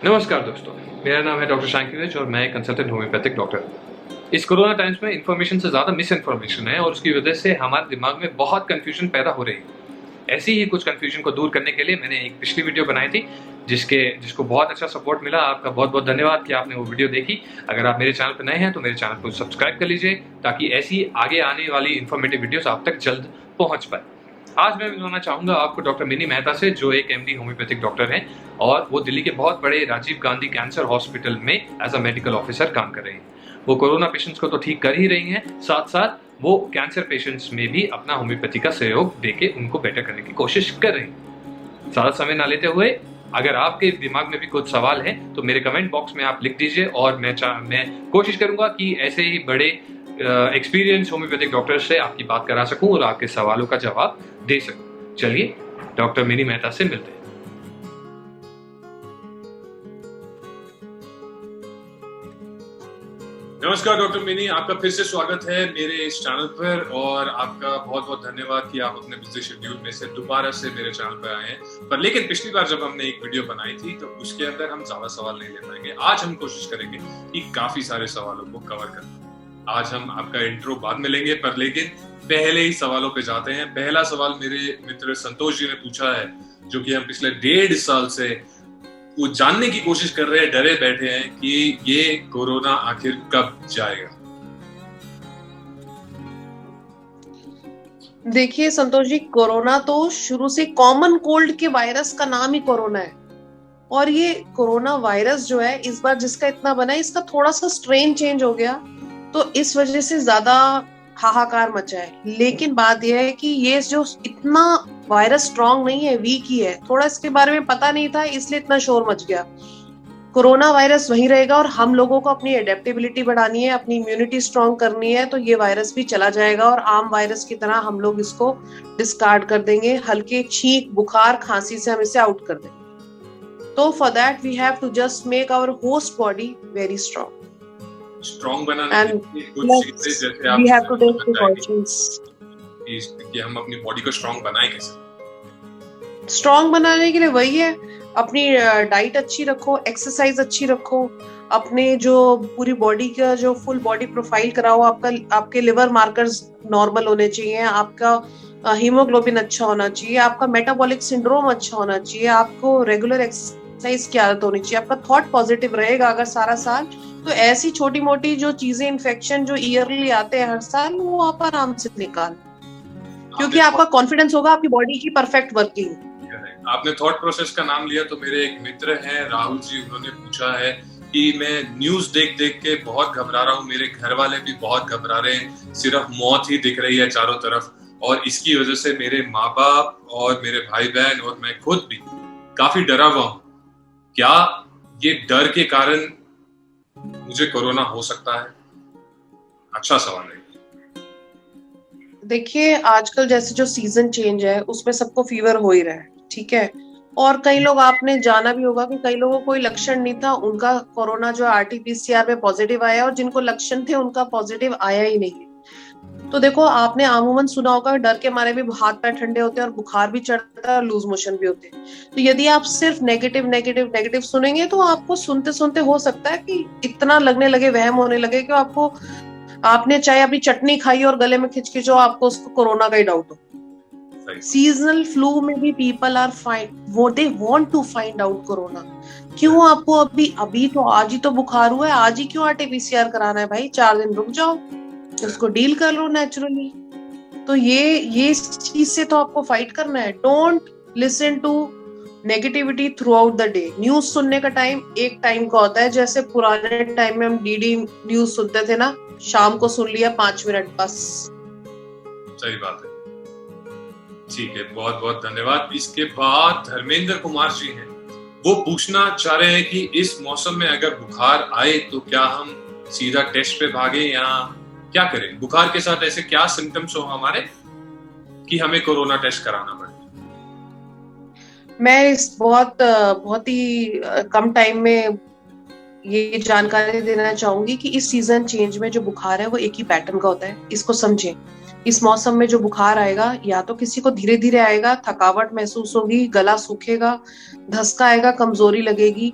नमस्कार दोस्तों, मेरा नाम है डॉक्टर शांकिनेज और मैं एक कंसल्टेंट होम्योपैथिक डॉक्टर हूँ। इस कोरोना टाइम्स में इन्फॉर्मेशन से ज़्यादा मिस इन्फॉर्मेशन है और उसकी वजह से हमारे दिमाग में बहुत कन्फ्यूजन पैदा हो रही है। ऐसी ही कुछ कन्फ्यूजन को दूर करने के लिए मैंने एक पिछली वीडियो बनाई थी जिसको बहुत अच्छा सपोर्ट मिला। आपका बहुत बहुत धन्यवाद कि आपने वो वीडियो देखी। अगर आप मेरे चैनल पर नए हैं तो मेरे चैनल को सब्सक्राइब कर लीजिए ताकि ऐसी आगे आने वाली इन्फॉर्मेटिव वीडियोस आप तक जल्द पहुँच पाए। आज मैं मिलवाना चाहूँगा आपको डॉक्टर मिनी मेहता से, जो एक एमडी होम्योपैथिक डॉक्टर हैं और वो दिल्ली के बहुत बड़े राजीव गांधी कैंसर हॉस्पिटल में एज अ मेडिकल ऑफिसर काम कर रही हैं। वो कोरोना पेशेंट्स को तो ठीक कर ही रही हैं, साथ साथ वो कैंसर पेशेंट्स में भी अपना होम्योपैथी का सहयोग देके उनको बेटर करने की कोशिश कर रही हैं। ज़्यादा समय ना लेते हुए, अगर आपके दिमाग में भी कुछ सवाल है तो मेरे कमेंट बॉक्स में आप लिख दीजिए और मैं कोशिश करूंगा कि ऐसे ही बड़े एक्सपीरियंस होम्योपैथिक डॉक्टर से आपकी बात करा सकूं और आपके सवालों का जवाब दे सकूं। चलिए डॉक्टर मिनी मेहता से मिलते हैं। नमस्कार डॉक्टर मिनी, आपका फिर से स्वागत है मेरे इस चैनल पर और आपका बहुत बहुत धन्यवाद कि आप अपने बिजी शेड्यूल में से दोबारा से मेरे चैनल पर आए हैं। पर लेकिन पिछली बार जब हमने एक वीडियो बनाई थी तो उसके अंदर हम ज्यादा सवाल नहीं ले पाएंगे। आज हम कोशिश करेंगे कि काफी सारे सवालों को कवर करें। आज हम आपका इंट्रो बाद में लेंगे, पर लेकिन पहले ही सवालों पे जाते हैं। पहला सवाल मेरे मित्र संतोष जी ने पूछा है, जो कि हम पिछले 1.5 साल से वो जानने की कोशिश कर रहे हैं, डरे बैठे हैं कि ये कोरोना आखिर कब जाएगा। देखिए संतोष जी, कोरोना तो शुरू से कॉमन कोल्ड के वायरस का नाम ही कोरोना है और ये कोरोना वायरस जो है इस बार जिसका इतना बना है, इसका थोड़ा सा स्ट्रेन चेंज हो गया तो इस वजह से ज्यादा हाहाकार मचा है। लेकिन बात यह है कि ये जो इतना वायरस स्ट्रांग नहीं है, वीक ही है। थोड़ा इसके बारे में पता नहीं था इसलिए इतना शोर मच गया। कोरोना वायरस वहीं रहेगा और हम लोगों को अपनी एडेप्टेबिलिटी बढ़ानी है, अपनी इम्यूनिटी स्ट्रांग करनी है, तो ये वायरस भी चला जाएगा और आम वायरस की तरह हम लोग इसको डिस्कार्ड कर देंगे। हल्के छींक, बुखार, खांसी से हम इसे आउट कर देंगे। तो for that we have to just make our host body very strong. Strong बनाने के लिए कुछ चीजें जैसे आप कि हम अपनी बॉडी को स्ट्रांग बनाएं कैसे? स्ट्रांग बनाने के लिए वही है, अपनी डाइट अच्छी रखो, एक्सरसाइज अच्छी रखो, अपने जो पूरी बॉडी का जो फुल बॉडी प्रोफाइल कराओ। आपके लिवर मार्कर्स नॉर्मल होने चाहिए, आपका हीमोग्लोबिन अच्छा होना चाहिए, आपका मेटाबॉलिक सिंड्रोम अच्छा होना चाहिए, आपको रेगुलर एक्सरसाइज की आदत होनी चाहिए, आपका थॉट पॉजिटिव रहेगा अगर सारा साल, तो ऐसी छोटी मोटी जो चीजें, इन्फेक्शन जो ईयरली आते हैं हर साल, वो आप आराम से निकाल, क्योंकि आपका कॉन्फिडेंस होगा आपकी बॉडी की परफेक्ट वर्किंग। आपने थॉट प्रोसेस का नाम लिया तो मेरे एक मित्र हैं राहुल जी, उन्होंने पूछा है कि मैं न्यूज देख देख के बहुत घबरा रहा हूँ, मेरे घर वाले भी बहुत घबरा रहे हैं, सिर्फ मौत ही दिख रही है चारों तरफ और इसकी वजह से मेरे माँ बाप और मेरे भाई बहन और मैं खुद भी काफी डरा हुआ हूँ। क्या ये डर के कारण मुझे कोरोना हो सकता है? अच्छा सवाल है। देखिए आजकल जैसे जो सीजन चेंज है उसमें सबको फीवर हो ही रहा है, ठीक है। और कई लोग, आपने जाना भी होगा कि कई लोगों को कोई लक्षण नहीं था, उनका कोरोना जो आरटीपीसीआर में पॉजिटिव आया और जिनको लक्षण थे उनका पॉजिटिव आया ही नहीं। तो देखो, आपने अमूमन सुना होगा डर के मारे भी हाथ पैर ठंडे होते हैं और बुखार भी चढ़ता है और लूज मोशन भी होते हैं। तो यदि आप सिर्फ नेगेटिव नेगेटिव नेगेटिव सुनेंगे तो आपको सुनते सुनते हो सकता है कि इतना लगने लगे, वहम होने लगे कि आपने चाहे अपनी चटनी खाई और गले में खिंच हो, आपको उसको कोरोना का ही डाउट हो। सीजनल फ्लू में भी people are they want to find out corona. क्यों आपको अभी तो आज ही तो बुखार हुआ है, आज ही क्यों आरटीपीसीआर कराना है भाई? 4 दिन रुक जाओ, उसको डील कर लो नेचुरली। तो ये चीज से तो आपको फाइट करना है। Don't listen to negativity throughout the day. News सुनने का टाइम एक टाइम का होता है, जैसे पुराने टाइम में हम डीडी न्यूज सुनते थे ना, शाम को सुन लिया 5 मिनट बस। सही बात है, ठीक है, बहुत बहुत धन्यवाद। इसके बाद धर्मेंद्र कुमार जी हैं, वो पूछना चाह रहे हैं कि इस मौसम में अगर बुखार आए तो क्या हम सीधा टेस्ट पे भागे या क्या करें? बुखार के साथ ऐसे क्या सिम्टम्स हो हमारे कि हमें कोरोना टेस्ट कराना पड़े? मैं इस बहुत ही कम टाइम में ये जानकारी देना चाहूंगी कि इस सीजन चेंज में जो बुखार है वो एक ही पैटर्न का होता है, इसको समझें। इस मौसम में जो बुखार आएगा, या तो किसी को धीरे धीरे आएगा, थकावट महसूस होगी, गला सूखेगा, धसका आएगा, कमजोरी लगेगी,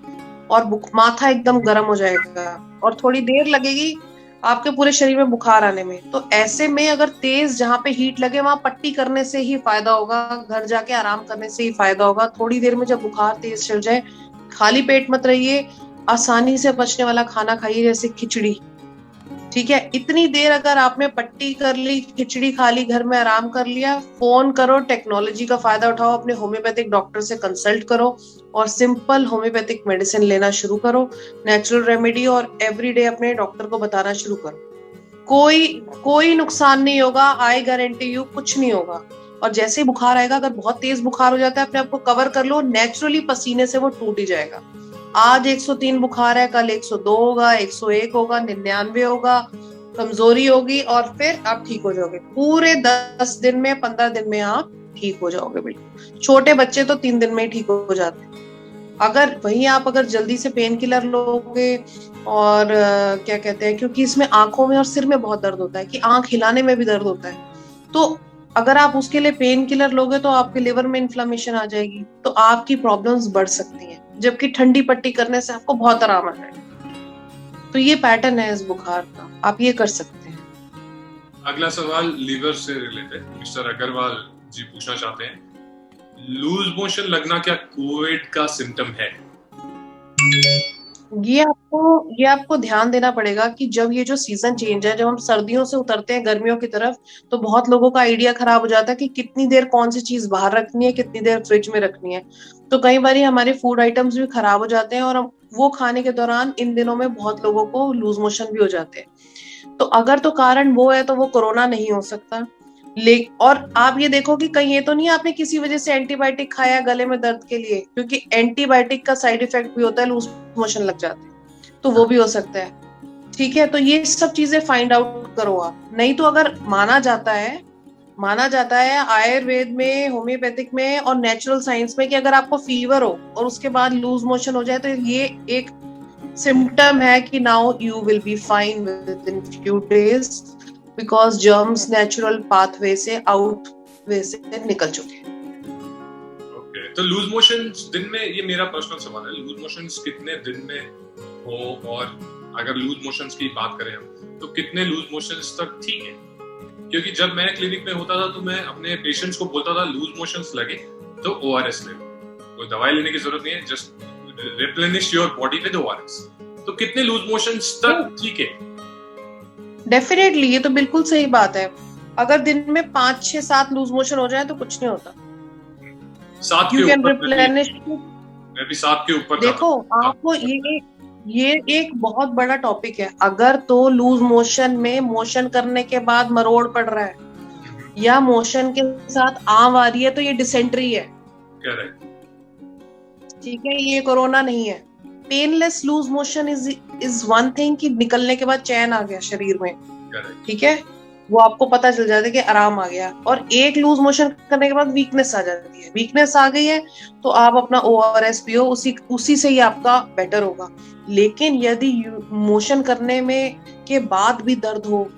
और माथा एकदम गर्म हो जाएगा और थोड़ी देर लगेगी आपके पूरे शरीर में बुखार आने में। तो ऐसे में अगर तेज जहाँ पे हीट लगे वहां पट्टी करने से ही फायदा होगा, घर जाके आराम करने से ही फायदा होगा। थोड़ी देर में जब बुखार तेज चल जाए, खाली पेट मत रहिए, आसानी से पचने वाला खाना खाइए जैसे खिचड़ी, ठीक है। इतनी देर अगर आपने पट्टी कर ली, खिचड़ी खा ली, घर में आराम कर लिया, फोन करो, टेक्नोलॉजी का फायदा उठाओ, अपने होम्योपैथिक डॉक्टर से कंसल्ट करो और सिंपल होम्योपैथिक मेडिसिन लेना शुरू करो, नेचुरल रेमेडी, और एवरीडे अपने डॉक्टर को बताना शुरू करो। कोई नुकसान नहीं होगा, आई गारंटी यू, कुछ नहीं होगा। और जैसे ही बुखार आएगा, अगर बहुत तेज बुखार हो जाता है, अपने आप को कवर कर लो, नेचुरली पसीने से वो टूट ही जाएगा। आज 103 बुखार है, कल 102 होगा, 101 होगा, 99 होगा, कमजोरी होगी, और फिर आप ठीक हो जाओगे। पूरे 10 दिन में, 15 दिन में आप ठीक हो जाओगे बिल्कुल। छोटे बच्चे तो 3 दिन में ही ठीक हो जाते हैं। अगर वहीं आप अगर जल्दी से पेन किलर लोगे और क्या कहते हैं, क्योंकि इसमें आंखों में और सिर में बहुत दर्द होता है, कि आंख हिलाने में भी दर्द होता है, तो अगर आप उसके लिए पेन किलर लोगे तो आपके लिवर में इन्फ्लेमेशन आ जाएगी, तो आपकी प्रॉब्लम्स बढ़ सकती हैं। जबकि ठंडी पट्टी करने से आपको बहुत आराम आ जाएगा। तो ये पैटर्न है इस बुखार का, आप ये कर सकते हैं। अगला सवाल लीवर से रिलेटेड मिस्टर अग्रवाल जी पूछना चाहते हैं, लूज मोशन लगना क्या कोविड का सिम्टम है? ये आपको ध्यान देना पड़ेगा कि जब ये जो सीजन चेंज है, जब हम सर्दियों से उतरते हैं गर्मियों की तरफ, तो बहुत लोगों का आइडिया खराब हो जाता है कि कितनी देर कौन सी चीज बाहर रखनी है, कितनी देर फ्रिज में रखनी है। तो कई बार हमारे फूड आइटम्स भी खराब हो जाते हैं और वो खाने के दौरान इन दिनों में बहुत लोगों को लूज मोशन भी हो जाते हैं। तो अगर तो कारण वो है तो वो कोरोना नहीं हो सकता। और आप ये देखो कि कहीं ये तो नहीं आपने किसी वजह से एंटीबायोटिक खाया गले में दर्द के लिए, क्योंकि एंटीबायोटिक का साइड इफेक्ट भी होता है, लूज मोशन लग जाते हैं, तो वो भी हो सकता है, ठीक है। तो ये सब चीजें फाइंड आउट करो आप। नहीं तो अगर माना जाता है आयुर्वेद में, होम्योपैथिक में और नेचुरल साइंस में कि अगर आपको फीवर हो और उसके बाद लूज मोशन हो जाए, तो ये एक सिम्टम है कि now you will be fine with in few days, because germs natural pathway से, आउट वे से निकल चुके हैं। ओके, तो लूज मोशंस दिन में, ये मेरा पर्सनल सवाल है, लूज मोशंस कितने दिन में हो, और अगर लूज मोशंस की बात करें हम, तो कितने लूज मोशंस तक ठीक है? क्योंकि जब मैं क्लिनिक में होता था तो मैं अपने पेशेंट्स को बोलता था लूज मोशंस लगे तो ORS ले लो, कोई दवाई लेने की जरूरत नहीं है, just replenish your body with ORS। तो कितने लूज मोशंस तक ठीक है? डेफिनेटली, ये तो बिल्कुल सही बात है। अगर दिन में 5, 6, 7 लूज मोशन हो जाए तो कुछ नहीं होता। 7 के You can ऊपर replenish। मैं भी 7 के ऊपर देखो, आपको ये एक बहुत बड़ा टॉपिक है। अगर तो लूज मोशन में मोशन करने के बाद मरोड़ पड़ रहा है या मोशन के साथ आम आ रही है, तो ये डिसेंट्री है, ठीक है, ये कोरोना नहीं है। Painless loose motion is one thing, कि निकलने के बाद चैन आ गया शरीर में, ठीक है, वो आपको पता चल जाता है कि आराम आ गया। और एक लूज मोशन करने के बाद वीकनेस आ जाती है, वीकनेस आ गई है तो आप अपना ORS पियो, उसी से ही आपका बेटर होगा। लेकिन यदि मोशन करने में के बाद भी दर्द हो,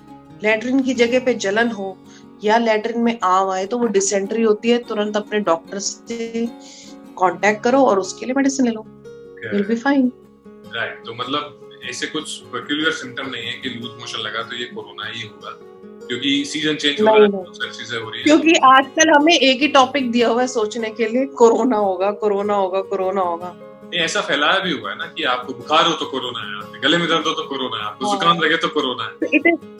लैट्रिन की जगह पे जलन हो या लैट्रिन में आम आए, तो वो डिसेंट्री होती है। तुरंत अपने डॉक्टर से कांटेक्ट करो और उसके लिए मेडिसिन ले लो, you'll be fine। राइट, तो मतलब ऐसे कुछ पेक्यूलियर सिम्टम नहीं है कि लूज मोशन लगा तो ये कोरोना ही होगा, क्योंकि सीजन चेंज हो रहा है, बहुत सारी चीजें हो रही है। क्योंकि आजकल हमें एक ही टॉपिक दिया हुआ है सोचने के लिए, कोरोना होगा, कोरोना होगा, कोरोना होगा। नहीं, ऐसा फैलाया भी हुआ है ना कि आपको बुखार हो तो कोरोना है, आपके गले में दर्द हो तो कोरोना है, आपको जुकाम लगे तो कोरोना है।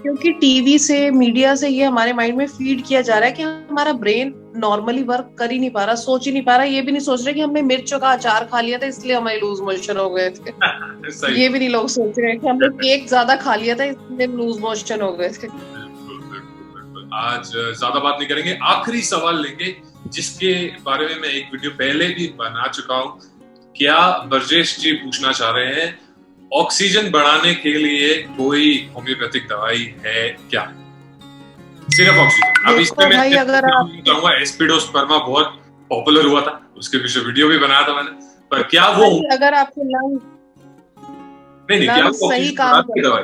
क्योंकि टीवी से, मीडिया से ये हमारे माइंड में फीड किया जा रहा है कि हमारा ब्रेन नॉर्मली वर्क कर ही नहीं पा रहा, सोच ही नहीं पा रहा। ये भी नहीं सोच रहे कि हमने मिर्चों का अचार खा लिया था इसलिए हमारे लूज मोशन हो गए थे। ये भी नहीं लोग सोच रहे हैं कि हमने केक ज्यादा खा लिया था इसलिए लूज मोशन हो गए थे। आज ज्यादा बात नहीं करेंगे, आखिरी सवाल लेंगे जिसके बारे में मैं एक वीडियो पहले भी बना चुका हूँ। क्या ब्रजेश जी पूछना चाह रहे हैं, ऑक्सीजन बढ़ाने के लिए कोई होम्योपैथिक दवाई है क्या? सिर्फ ऑक्सीजन। अब इसमें मैं बताऊंगा, एस्पिडोस्पर्मा बहुत पॉपुलर हुआ था, उसके पीछे वीडियो भी बनाया था मैंने, पर क्या वो, अगर आपके लंग क्या वो सही काम करती है दवाई?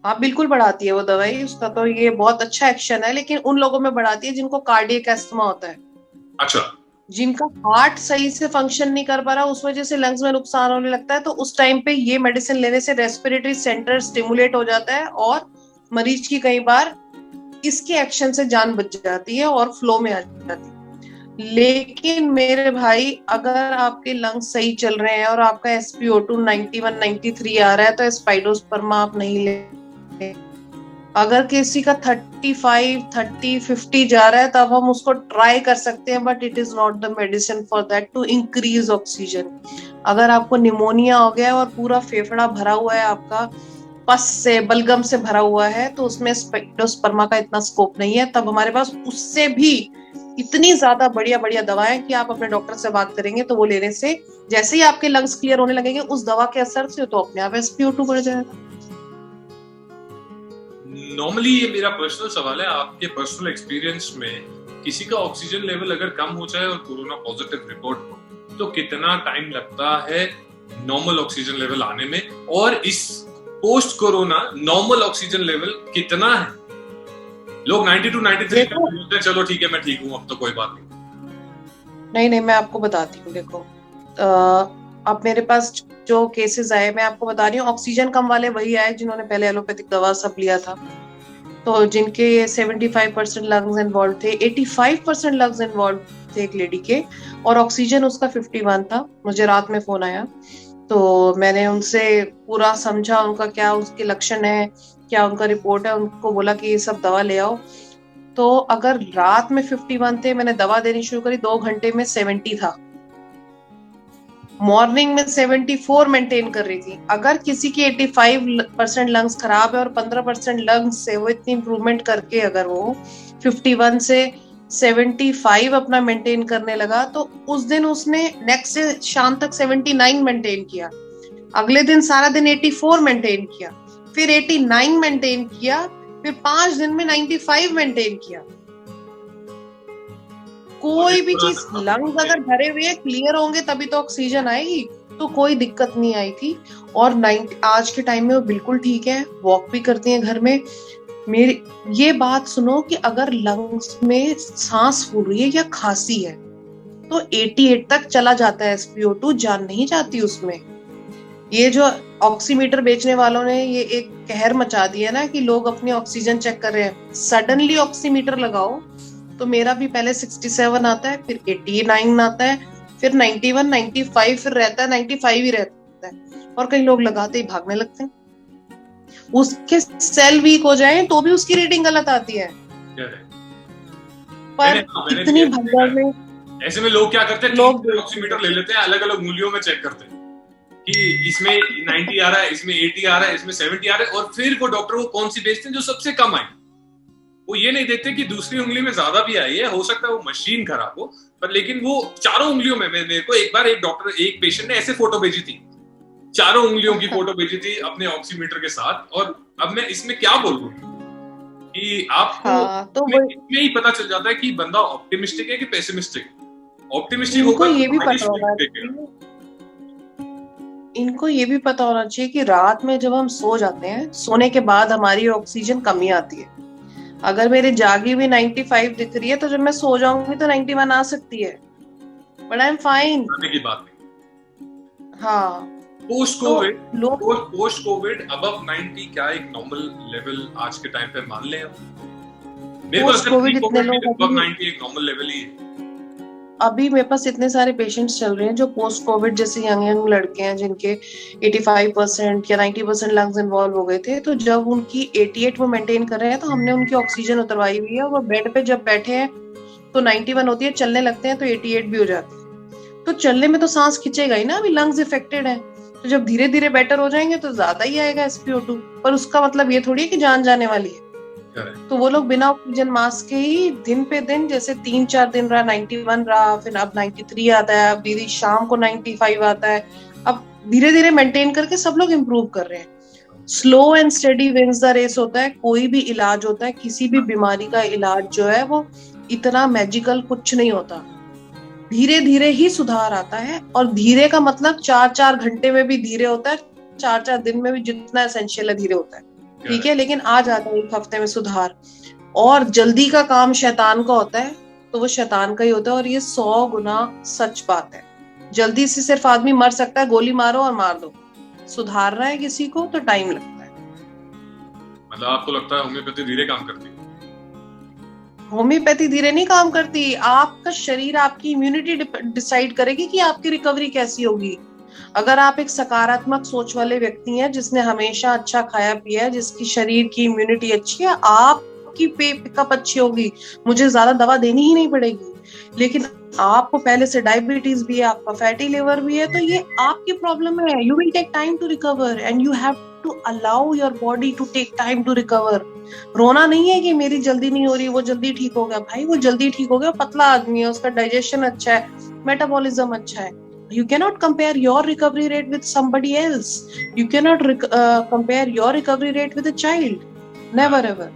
हाँ, बिल्कुल बढ़ाती है वो दवाई, उसका तो ये बहुत अच्छा एक्शन है, लेकिन उन लोगों में बढ़ाती है जिनको कार्डियक अस्थमा होता है। अच्छा, जिनका हार्ट सही से फंक्शन नहीं कर पा रहा, उस वजह से लंग्स में नुकसान होने लगता है, तो उस टाइम पे ये मेडिसिन लेने से रेस्पिरेटरी सेंटर स्टिमुलेट हो जाता है और मरीज की कई बार इसके एक्शन से जान बच जाती है और फ्लो में आ जाती है। लेकिन मेरे भाई, अगर आपके लंग्स सही चल रहे हैं और आपका SpO2 91 93 आ रहा है तो स्पाइडोस्पर्मा आप नहीं ले। अगर किसी का 35 30 50 जा रहा है तब हम उसको ट्राई कर सकते हैं, but it is not the medicine for that to increase oxygen. अगर आपको निमोनिया हो गया है और पूरा फेफड़ा भरा हुआ है, आपका पस से बलगम से भरा हुआ है, तो उसमें स्पाइडोस्पर्मा का इतना स्कोप नहीं है। तब हमारे पास उससे भी इतनी ज्यादा बढ़िया बढ़िया दवाएं कि आप अपने डॉक्टर से बात करेंगे तो वो लेने से जैसे ही आपके लंग्स क्लियर होने लगेंगे उस दवा के असर से, तो अपने आप SpO2 बढ़ जाएगा। नॉर्मली ये मेरा पर्सनल सवाल है, आपके पर्सनल एक्सपीरियंस में किसी का ऑक्सीजन लेवल अगर कम हो जाए और कोरोना पॉजिटिव रिपोर्ट हो तो कितना टाइम लगता है नॉर्मल ऑक्सीजन लेवल आने में, और इस post corona normal oxygen level कितना है? लोग 92 93 बोलते हैं, चलो ठीक है मैं ठीक हूँ अब तो कोई बात नहीं। नहीं, मैं आपको बताती हूँ। देखो, अब मेरे पास जो केसेस आए मैं आपको बता रही हूँ, ऑक्सीजन कम वाले वही आए जिन्होंने पहले एलोपैथिक दवा सब लिया था, तो जिनके 75% लंग्स इन्वॉल्व थे, 85% लंग्स इन्वॉल्व थे एक लेडी के, और ऑक्सीजन उसका 51 था। मुझे रात में फोन आया तो मैंने उनसे पूरा समझा उनका क्या उसके लक्षण है, क्या उनका रिपोर्ट है, उनको बोला कि ये सब दवा ले आओ। तो अगर रात में 51 थे, मैंने दवा देनी शुरू करी, 2 घंटे में 70 था, मॉर्निंग में 74 मेंटेन कर रही थी। अगर किसी की 85% लंग्स खराब है और 15% लंग्स से वो इतनी इंप्रूवमेंट करके अगर वो 51 से 75 अपना मेंटेन करने लगा, तो उस दिन उसने नेक्स्ट से शाम तक 79 मेंटेन किया, अगले दिन सारा दिन 84 मेंटेन किया, फिर 89 मेंटेन किया, फिर 5 दिन में 95 मेंटेन किया। कोई भी चीज, लंग्स अगर भरे हुए क्लियर होंगे तभी तो ऑक्सीजन आएगी, तो कोई दिक्कत नहीं आई थी। और आज के टाइम में वो बिल्कुल ठीक है, वॉक भी करती हैं घर में। मेरी ये बात सुनो कि अगर लंग्स में सांस फूल रही है या खांसी है तो 88 तक चला जाता है SpO2, जान नहीं जाती उसमें। ये जो ऑक्सीमीटर बेचने वालों ने ये एक कहर मचा दिया ना कि लोग अपनी ऑक्सीजन चेक कर रहे हैं, सडनली ऑक्सीमीटर लगाओ तो मेरा भी पहले 67 आता है, फिर 89 आता है, फिर 91 95, फिर रहता है 95 ही रहता है, और कई लोग लगाते ही भागने लगते हैं। उसके सेल वीक हो जाए तो भी उसकी रेटिंग गलत आती है। पर इतनी भगदड़ में ऐसे में लोग क्या करते हैं, लोग ऑक्सीमीटर ले लेते हैं, अलग अलग मूल्यों में चेक करते हैं कि इसमें 90 आ रहा है, इसमें 80 आ रहा है, इसमें 70 आ रहा है, और फिर वो डॉक्टर को कौन सी बेचते हैं जो सबसे कम आई। वो ये नहीं देखते कि दूसरी उंगली में ज्यादा भी आई है, हो सकता है वो मशीन खराब हो, पर लेकिन वो चारों उंगलियों में, मेरे को एक बार एक पेशेंट ने ऐसे फोटो भेजी थी, चारों उंगलियों की फोटो भेजी थी अपने ऑक्सीमीटर के साथ। और अब मैं इसमें क्या बोलूं कि आपको तो इसमें ही पता चल जाता है कि बंदा ऑप्टिमिस्टिक है कि पेसिमिस्टिक है। ऑप्टिमिस्टिक होगा ये भी पता होगा, इनको ये भी पता होना चाहिए कि रात में जब हम सो जाते हैं, सोने के बाद हमारी ऑक्सीजन कमी आती है। अगर मेरे जागी हुई 95 दिख रही है तो जब मैं सो जाऊंगी तो 91 आ सकती है, बट आई एम फाइन। की बात नहीं। हाँ, पोस्ट कोविड अबव 90 क्या एक नॉर्मल लेवल आज के टाइम पे मान लें? पोस्ट कोविड इतने लोग अबव 90 एक नॉर्मल लेवल ही है। अभी मेरे पास इतने सारे पेशेंट्स चल रहे हैं जो पोस्ट कोविड जैसे यंग लड़के हैं जिनके 85% या 90% लंग्स इन्वॉल्व हो गए थे, तो जब उनकी 88 वो मेंटेन कर रहे हैं तो हमने उनकी ऑक्सीजन उतरवाई हुई है। वो बेड पे जब बैठे हैं तो 91 होती है, चलने लगते हैं तो 88 भी हो जाती है। तो चलने में तो सांस खिंचेगा ही ना, अभी लंग्स इफेक्टेड है, तो जब धीरे धीरे बेटर हो जाएंगे तो ज्यादा ही आएगा SpO2। पर उसका मतलब ये थोड़ी है कि जान जाने वाली है। तो वो लोग बिना ऑक्सीजन मास्क के ही दिन पे दिन, जैसे 3-4 दिन रहा 91 रहा, फिर अब 93 आता है, अब दीदी शाम को 95 आता है, अब धीरे धीरे मेंटेन करके सब लोग इम्प्रूव कर रहे हैं। Slow and steady wins the race होता है। कोई भी इलाज होता है, किसी भी बीमारी का इलाज जो है वो इतना मैजिकल कुछ नहीं होता, धीरे धीरे ही सुधार आता है। और धीरे का मतलब 4-4 घंटे में भी धीरे होता है, 4-4 दिन में भी जितना एसेंशियल है धीरे होता है, ठीक है। लेकिन आ जाता है 1 हफ्ते में सुधार। और जल्दी का काम शैतान का होता है, तो वो शैतान का ही होता है, और ये 100 गुना सच बात है। जल्दी से सिर्फ आदमी मर सकता है, गोली मारो और मार दो। सुधारना है किसी को तो टाइम लगता है। मतलब आपको लगता है होम्योपैथी धीरे काम करती है? होम्योपैथी धीरे नहीं काम करती। आपका शरीर, आपकी इम्यूनिटी डिसाइड करेगी कि आपकी रिकवरी कैसी होगी। अगर आप एक सकारात्मक सोच वाले व्यक्ति हैं, जिसने हमेशा अच्छा खाया पिया है, जिसकी शरीर की इम्यूनिटी अच्छी है, आपकी पिकअप अच्छी होगी, मुझे ज्यादा दवा देनी ही नहीं पड़ेगी। लेकिन आपको पहले से डायबिटीज भी है, आपका फैटी लिवर भी है, तो ये आपकी प्रॉब्लम है। You will take time to recover and you have to allow your body to take time to recover. रोना नहीं है कि मेरी जल्दी नहीं हो रही, वो जल्दी ठीक हो गया। भाई वो जल्दी ठीक हो गया, पतला आदमी है, उसका डाइजेशन अच्छा है, मेटाबॉलिज्म अच्छा है। You cannot compare your recovery rate with somebody else. You cannot compare your recovery rate with a child. Never ever.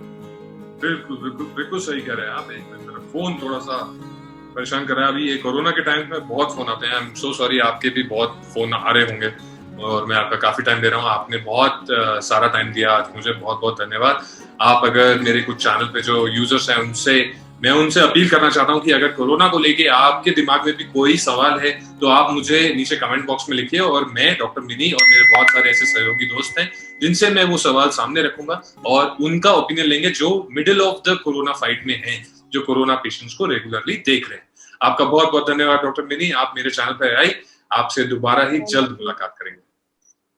बिल्कुल बिल्कुल बिल्कुल सही कह रहे हैं आप। एक मिनट, मेरा फोन थोड़ा सा परेशान कर रहा है। अभी ये कोरोना के टाइम में बहुत फोन आते हैं। आई एम सो सॉरी, आपके भी बहुत फोन आ रहे होंगे और मैं आपका काफी टाइम दे रहा हूँ। आपने बहुत सारा टाइम दिया आज मुझे, बहुत बहुत धन्यवाद। आप अगर मेरे कुछ चैनल पे जो यूजर्स हैं मैं उनसे अपील करना चाहता हूँ कि अगर कोरोना को लेके आपके दिमाग में भी कोई सवाल है तो आप मुझे नीचे कमेंट बॉक्स में लिखिए, और मैं डॉक्टर मिनी और मेरे बहुत सारे ऐसे सहयोगी दोस्त हैं जिनसे मैं वो सवाल सामने रखूंगा और उनका ओपिनियन लेंगे, जो middle of the corona fight में हैं, जो कोरोना पेशेंट्स को रेगुलरली देख रहे हैं। आपका बहुत बहुत धन्यवाद डॉक्टर मिनी, आप मेरे चैनल पर आए। आपसे दोबारा ही जल्द मुलाकात करेंगे।